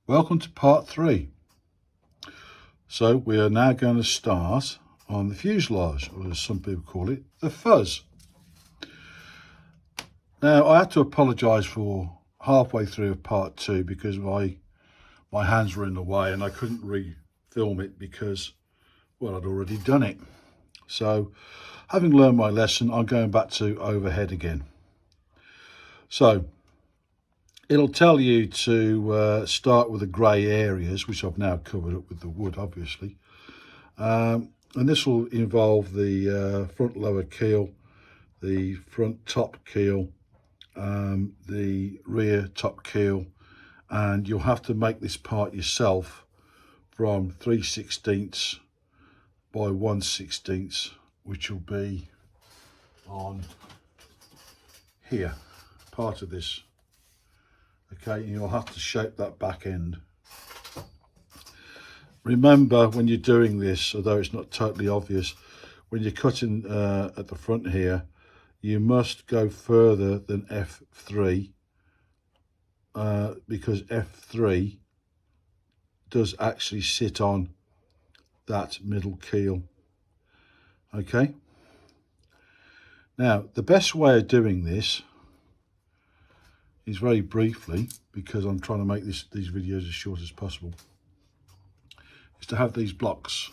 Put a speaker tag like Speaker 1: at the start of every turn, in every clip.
Speaker 1: Welcome to part 3. So we are now going to start on the fuselage, or as some people call it, the fuzz. Now I had to apologise for halfway through of part 2 because my hands were in the way and I couldn't re-film it because, well, I'd already done it. So having learned my lesson, I'm going back to overhead again. So it'll tell you to start with the grey areas, which I've now covered up with the wood, obviously. And this will involve the front lower keel, the front top keel, the rear top keel, and you'll have to make this part yourself from 3/16 by 1/16, which will be on here, part of this. Okay, and you'll have to shape that back end. Remember, when you're doing this, although it's not totally obvious, when you're cutting at the front here, you must go further than F3 because F3 does actually sit on that middle keel. Okay, now the best way of doing this is very briefly, because I'm trying to make these videos as short as possible, is to have these blocks.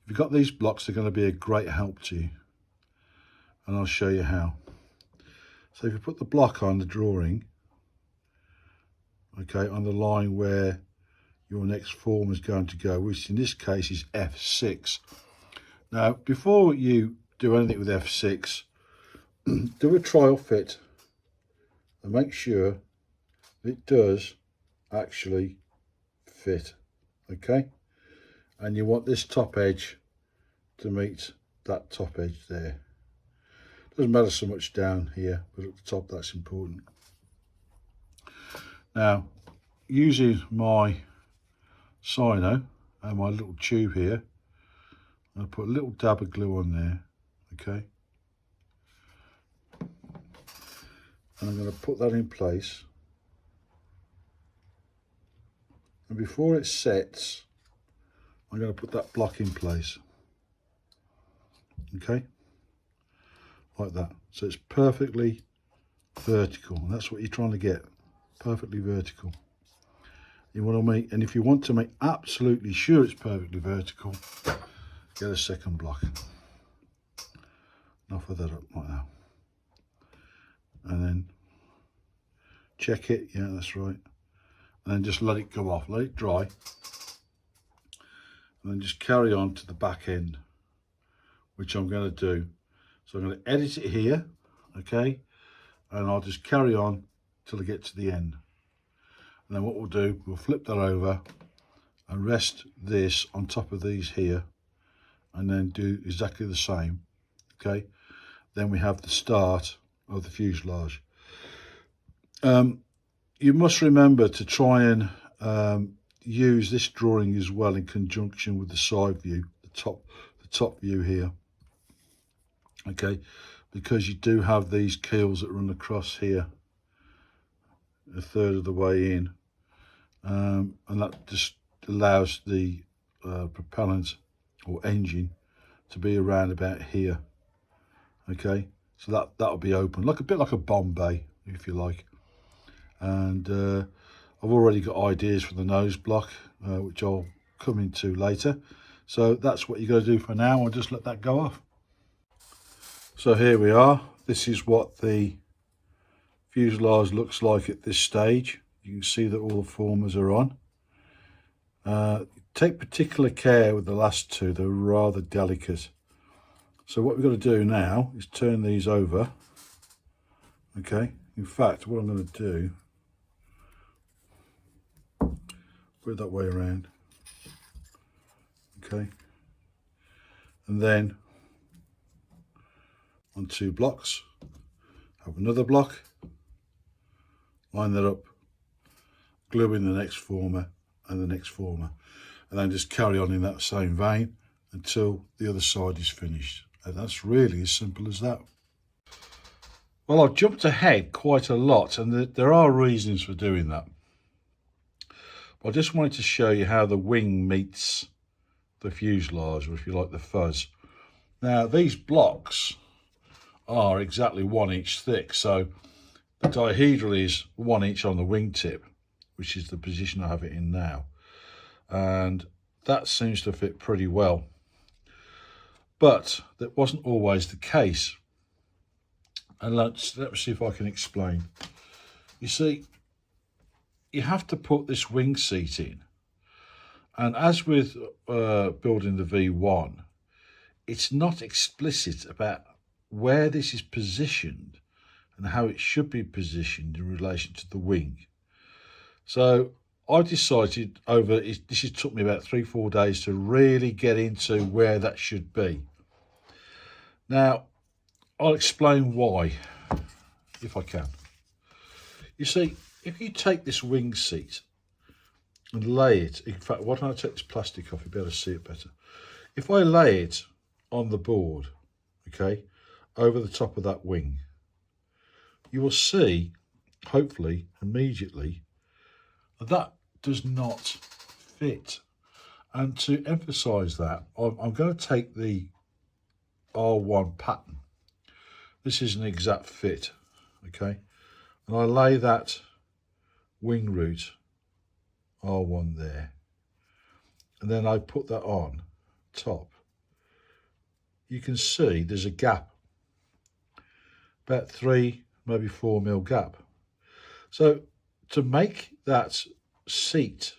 Speaker 1: If you've got these blocks, they're going to be a great help to you, and I'll show you how. So if you put the block on the drawing, okay, on the line where your next form is going to go, which in this case is F6. Now, before you do anything with F6, do a trial fit and make sure it does actually fit, okay? And you want this top edge to meet that top edge there. Doesn't matter so much down here, but at the top that's important. Now, using my Sino and my little tube here, I'm going to put a little dab of glue on there, okay? And I'm going to put that in place. And before it sets, I'm going to put that block in place. Okay? Like that. So it's perfectly vertical. And that's what you're trying to get. Perfectly vertical. You want to make, and if you want to make absolutely sure it's perfectly vertical, get a second block. And offer that up like that. And then check it, yeah, that's right. And then just let it go off, let it dry. And then just carry on to the back end, which I'm going to do. So I'm going to edit it here, okay? And I'll just carry on till I get to the end. And then what we'll do, we'll flip that over and rest this on top of these here, and then do exactly the same, okay? Then we have the start of the fuselage. You must remember to try and use this drawing as well in conjunction with the side view, the top view here, okay, because you do have these keels that run across here a third of the way in, and that just allows the propellant or engine to be around about here, okay, so that'll be open like a bit like a bomb bay, if you like. And I've already got ideas for the nose block, which I'll come into later. So that's what you got to do for now. I'll just let that go off. So here we are. This is what the fuselage looks like at this stage. You can see that all the formers are on. Take particular care with the last two. They're rather delicate. So what we've got to do now is turn these over. Okay. In fact, what I'm going to do, put it that way around, okay, and then on 2 blocks, have another block, line that up, glue in the next former and the next former, and then just carry on in that same vein until the other side is finished. And that's really as simple as that. Well, I've jumped ahead quite a lot, and there are reasons for doing that. I just wanted to show you how the wing meets the fuselage, or if you like, the fuzz. Now these blocks are exactly 1 inch thick, so the dihedral is 1 inch on the wingtip, which is the position I have it in now, and that seems to fit pretty well. But that wasn't always the case, and let's see if I can explain. You see, you have to put this wing seat in, and as with building the V1, it's not explicit about where this is positioned and how it should be positioned in relation to the wing. So I decided this has took me about 3-4 days to really get into where that should be. Now, I'll explain why, if I can. You see, if you take this wing seat and lay it, in fact, why don't I take this plastic off, you'll be able to see it better. If I lay it on the board, okay, over the top of that wing, you will see, hopefully, immediately, that does not fit. And to emphasize that, I'm going to take the R1 pattern. This is an exact fit, okay? And I lay that wing root R1 there. And then I put that on top. You can see there's a gap, about 3, maybe 4 mil gap. So to make that seat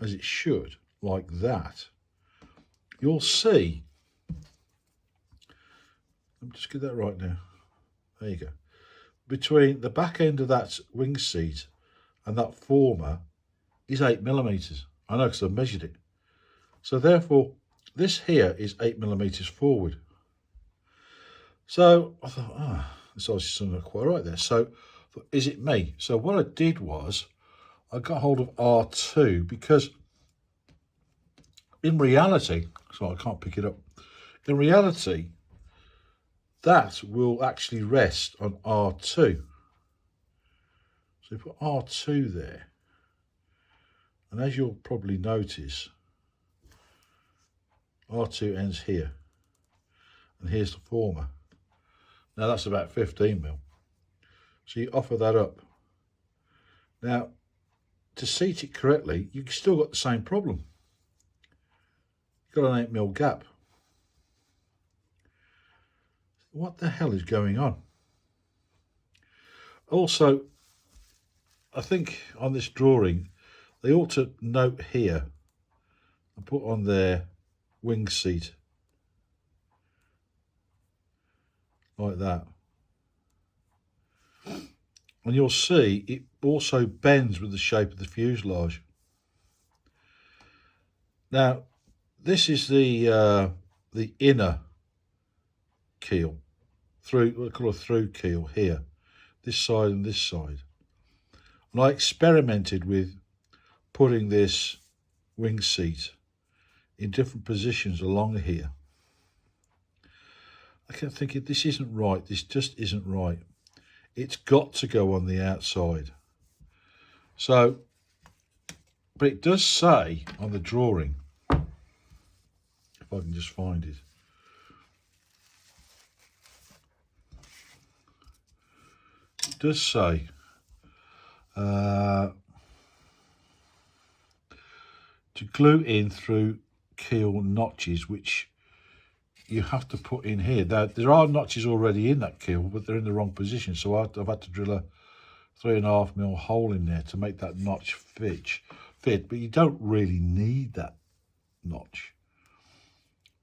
Speaker 1: as it should, like that, you'll see, let me just get that right now, there you go, between the back end of that wing seat and that former is 8mm. I know because I measured it. So therefore, this here is 8mm forward. So I thought, this obviously not quite right there. So is it me? So what I did was I got hold of R2, because in reality, so I can't pick it up. In reality, that will actually rest on R2. So you put R2 there. And as you'll probably notice, R2 ends here. And here's the former. Now that's about 15mm. So you offer that up. Now, to seat it correctly, you've still got the same problem. You've got an 8mm gap. What the hell is going on? Also, I think on this drawing, they ought to note here and put on their wing seat like that. And you'll see it also bends with the shape of the fuselage. Now, this is the inner keel, what I call a through keel here, this side and this side. And I experimented with putting this wing seat in different positions along here. I kept thinking, this isn't right, this just isn't right. It's got to go on the outside. So, but it does say on the drawing, if I can just find it, it does say to glue in through keel notches, which you have to put in here. There are notches already in that keel, but they're in the wrong position, so I've had to drill a 3.5mm hole in there to make that notch fit, but you don't really need that notch.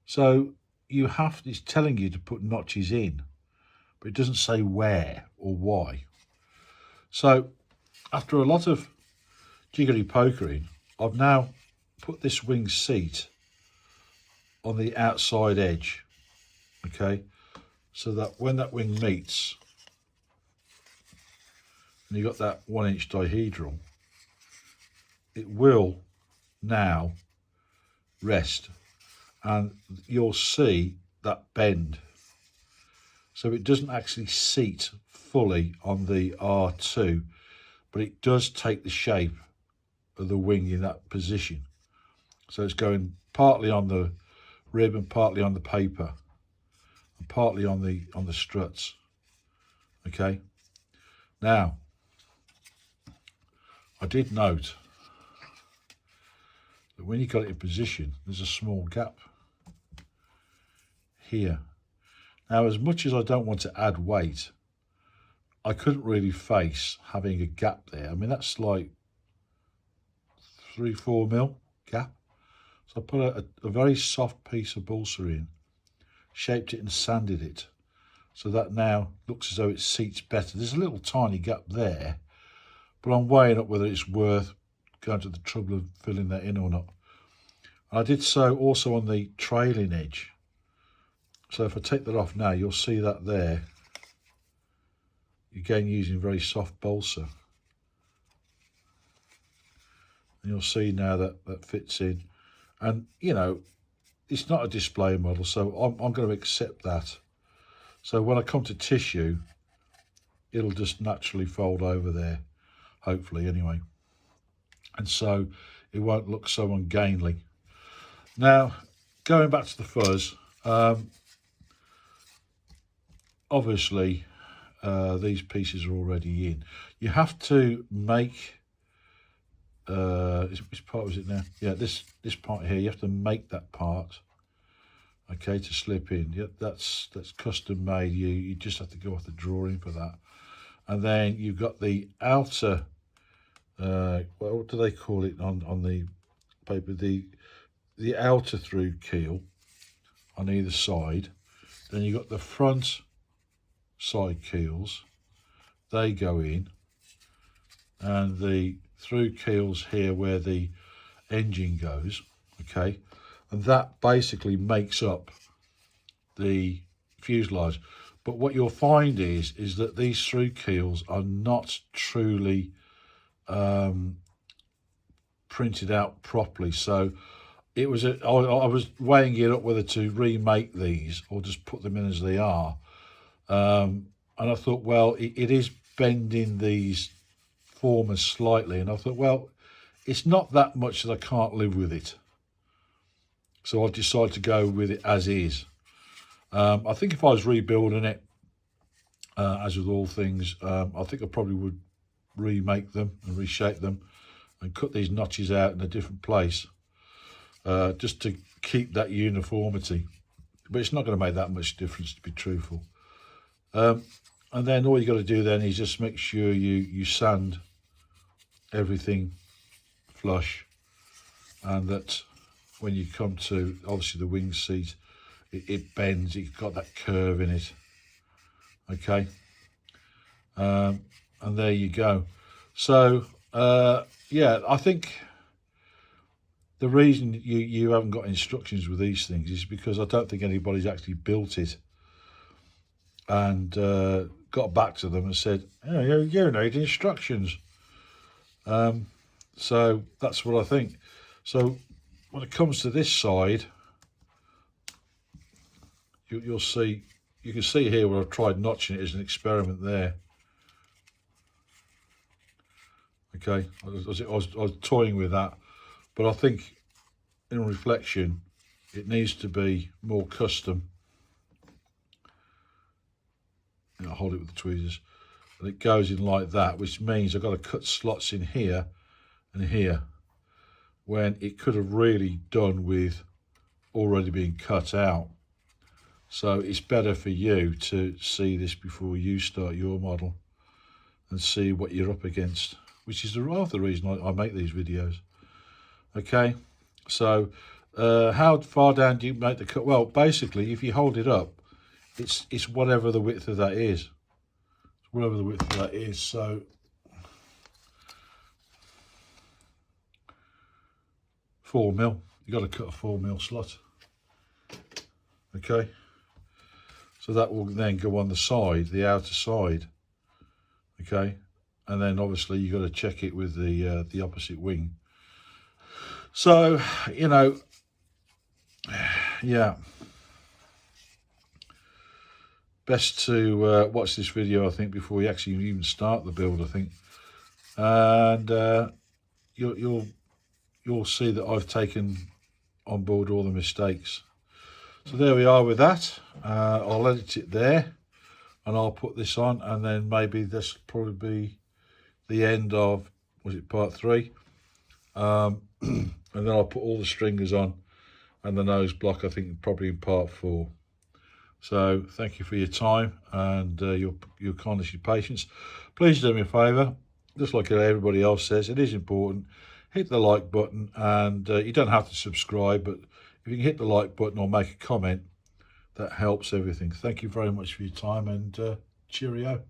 Speaker 1: So it's telling you to put notches in, but it doesn't say where or why. So after a lot of jiggery pokering, I've now put this wing seat on the outside edge, okay, so that when that wing meets and you've got that 1 inch dihedral, it will now rest, and you'll see that bend. So it doesn't actually seat fully on the R2, but it does take the shape of the wing in that position. So it's going partly on the rib and partly on the paper and partly on the struts. Okay. Now, I did note that when you got it in position, there's a small gap here. Now, as much as I don't want to add weight, I couldn't really face having a gap there. I mean, that's like 3-4 mil gap. So I put a very soft piece of balsa in, shaped it and sanded it, so that now looks as though it seats better. There's a little tiny gap there, but I'm weighing up whether it's worth going to the trouble of filling that in or not. And I did so also on the trailing edge. So if I take that off now, you'll see that there, again using very soft balsa. And you'll see now that that fits in. And, you know, it's not a display model, so I'm going to accept that. So when I come to tissue, it'll just naturally fold over there, hopefully anyway. And so it won't look so ungainly. Now, going back to the fuzz, obviously these pieces are already in. You have to make, which part was it now? Yeah, this part here, you have to make that part, okay, to slip in. Yep, that's custom made. You just have to go off the drawing for that. And then you've got the outer, what do they call it on the paper? The outer through keel on either side. Then you've got the front side keels, they go in, and the through keels here where the engine goes, okay, and that basically makes up the fuselage. But what you'll find is that these through keels are not truly printed out properly. So it was I was weighing it up whether to remake these or just put them in as they are. And I thought, well, it is bending these formers slightly, and I thought, well, it's not that much that I can't live with it. So I decided to go with it as is. I think if I was rebuilding it, as with all things, I think I probably would remake them and reshape them and cut these notches out in a different place, just to keep that uniformity. But it's not going to make that much difference, to be truthful. And then all you got to do then is just make sure you sand everything flush, and that when you come to obviously the wing seat, it bends, it's got that curve in it, okay. And there you go. So yeah, I think the reason you haven't got instructions with these things is because I don't think anybody's actually built it and got back to them and said, oh, you need instructions. So that's what I think. So when it comes to this side, you'll see, you can see here where I've tried notching it as an experiment there. Okay, I was toying with that, but I think in reflection it needs to be more custom. I'll hold it with the tweezers, and it goes in like that, which means I've got to cut slots in here and here, when it could have really done with already being cut out. So it's better for you to see this before you start your model and see what you're up against, which is half the reason I make these videos. Okay, so how far down do you make the cut? Well, basically, if you hold it up, it's whatever the width of that is. Whatever the width of that is. So 4 mil. You got to cut a 4 mil slot. Okay. So that will then go on the side, the outer side. Okay. And then obviously you got to check it with the opposite wing. So, you know, yeah. Best to watch this video, I think, before you actually even start the build, I think. And you'll see that I've taken on board all the mistakes. So there we are with that. I'll edit it there, and I'll put this on, and then maybe this will probably be the end of, was it part 3? And then I'll put all the stringers on and the nose block, I think probably in part 4. So thank you for your time and your kindness, your patience. Please do me a favour, just like everybody else says, it is important. Hit the like button, and you don't have to subscribe, but if you can hit the like button or make a comment, that helps everything. Thank you very much for your time, and cheerio.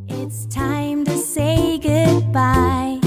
Speaker 2: It's time to say goodbye.